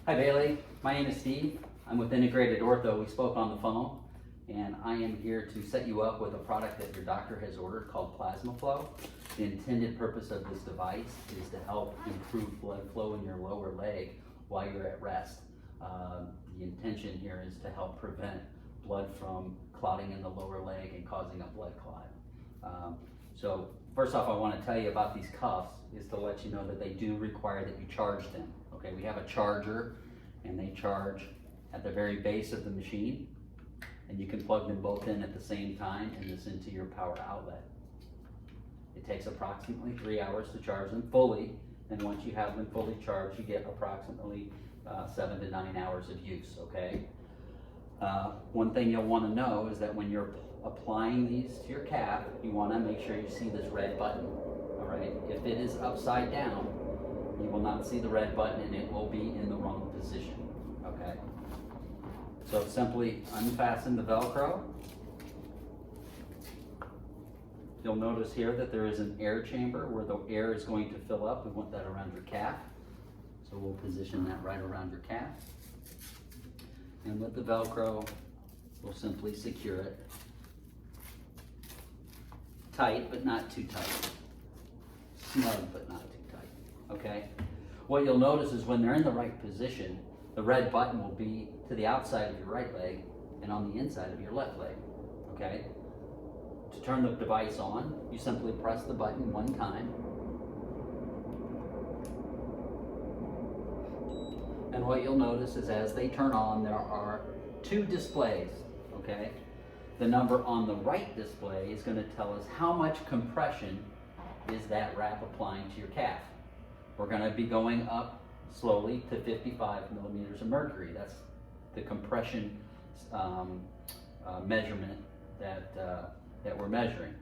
Hi Bailey, my name is Steve. I'm with Integrated Ortho. We spoke on the phone, and I am here to set you up with a product that your doctor has ordered called PlasmaFlow. The intended purpose of this device is to help improve blood flow in your lower leg while you're at rest. The intention here is to help prevent blood from clotting in the lower leg and causing a blood clot. So first off, I want to tell you about these cuffs is to let you know that they do require that you charge them. Okay, we have a charger and they charge at the very base of the machine, and you can plug them both in at the same time and this into your power outlet. It takes approximately 3 hours to charge them fully, and once you have them fully charged, you get approximately 7 to 9 hours of use, okay? One thing you'll want to know is that when you're applying these to your calf, you want to make sure you see this red button, all right? If it is upside down, you will not see the red button and it will be in the wrong position, okay? So simply unfasten the Velcro. You'll notice here that there is an air chamber where the air is going to fill up. We want that around your calf. So we'll position that right around your calf. And with the Velcro, we'll simply secure it. Tight, but not too tight. Snug, but not too tight, okay? What you'll notice is when they're in the right position, the red button will be to the outside of your right leg and on the inside of your left leg, okay? To turn the device on, you simply press the button one time. And what you'll notice is as they turn on, there are two displays, okay? The number on the right display is going to tell us how much compression is that wrap applying to your calf. We're going to be going up slowly to 55 millimeters of mercury. That's the compression measurement that we're measuring.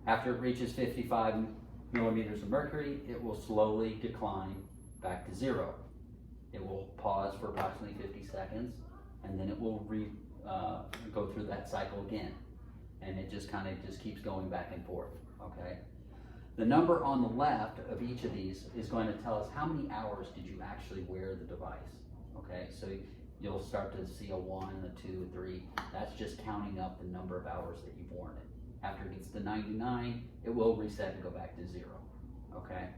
After it reaches 55 millimeters of mercury, it will slowly decline back to 0. It will pause for approximately 50 seconds, and then it will go through that cycle again. And it just kind of keeps going back and forth, okay? The number on the left of each of these is going to tell us how many hours did you actually wear the device, okay? So you'll start to see a 1, a 2, a 3. That's just counting up the number of hours that you've worn it. After it gets to 99, it will reset and go back to 0, okay?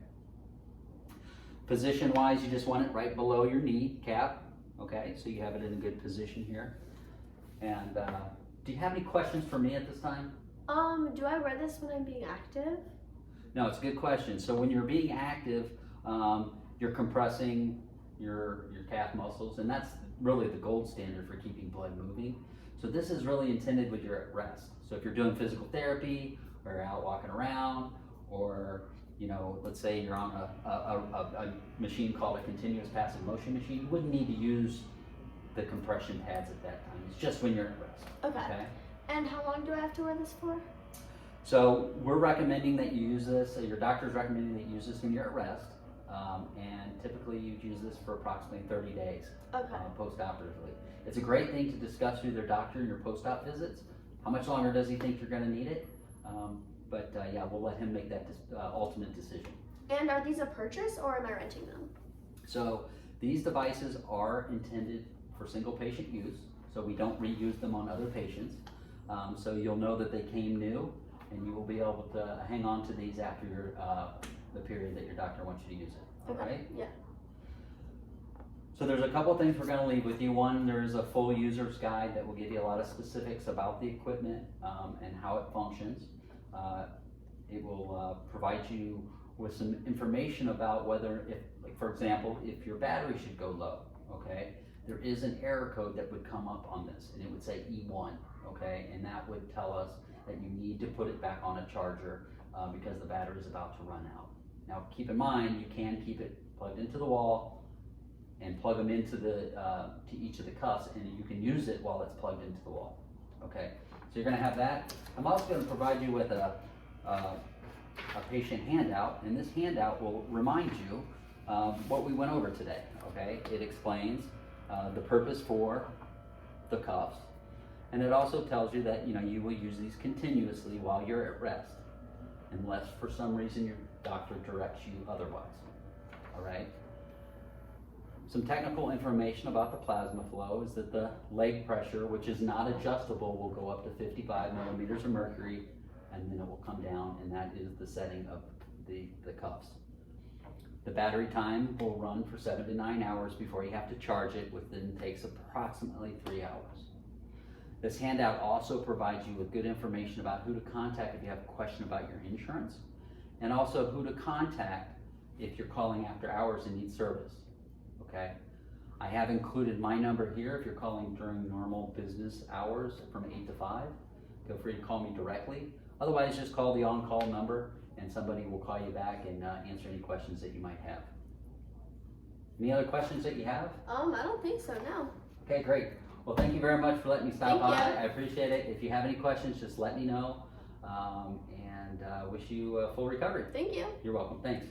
Position-wise, you just want it right below your knee cap, okay? So you have it in a good position here. And do you have any questions for me at this time? Do I wear this when I'm being active? No, it's a good question. So when you're being active, you're compressing your calf muscles, and that's really the gold standard for keeping blood moving. So this is really intended when you're at rest. So if you're doing physical therapy, or you're out walking around, or let's say you're on a machine called a continuous passive motion machine, you wouldn't need to use the compression pads at that time. It's just when you're at rest. Okay. And how long do I have to wear this for? So we're recommending that you use this, your doctor's recommending that you use this when you're at rest, and typically you'd use this for approximately 30 days post-operatively. It's a great thing to discuss with your doctor in your post-op visits. How much longer does he think you're going to need it? Yeah, we'll let him make that ultimate decision. And are these a purchase or am I renting them? So these devices are intended for single patient use, so we don't reuse them on other patients. So you'll know that they came new, and you will be able to hang on to these after the period that your doctor wants you to use it. Okay. All right? Yeah. So there's a couple things we're going to leave with you. One, there's a full user's guide that will give you a lot of specifics about the equipment and how it functions. It will provide you with some information about whether, like for example, if your battery should go low, okay? There is an error code that would come up on this, and it would say E1, okay? And that would tell us that you need to put it back on a charger because the battery is about to run out. Now keep in mind, you can keep it plugged into the wall and plug them into to each of the cuffs, and you can use it while it's plugged into the wall, okay? So you're gonna have that. I'm also gonna provide you with a patient handout, and this handout will remind you what we went over today, okay? It explains the purpose for the cuffs, and it also tells you that you will use these continuously while you're at rest, unless for some reason your doctor directs you otherwise, all right? Some technical information about the PlasmaFlow is that the leg pressure, which is not adjustable, will go up to 55 millimeters of mercury, and then it will come down, and that is the setting of the cuffs. The battery time will run for 7 to 9 hours before you have to charge it, which then takes approximately 3 hours. This handout also provides you with good information about who to contact if you have a question about your insurance, and also who to contact if you're calling after hours and need service. Okay, I have included my number here if you're calling during normal business hours from 8 to 5. Feel free to call me directly. Otherwise, just call the on-call number and somebody will call you back and answer any questions that you might have. Any other questions that you have? I don't think so, no. Okay, great. Well, thank you very much for letting me stop Thank by. you. I appreciate it. If you have any questions, just let me know. And wish you a full recovery. Thank you. You're welcome. Thanks.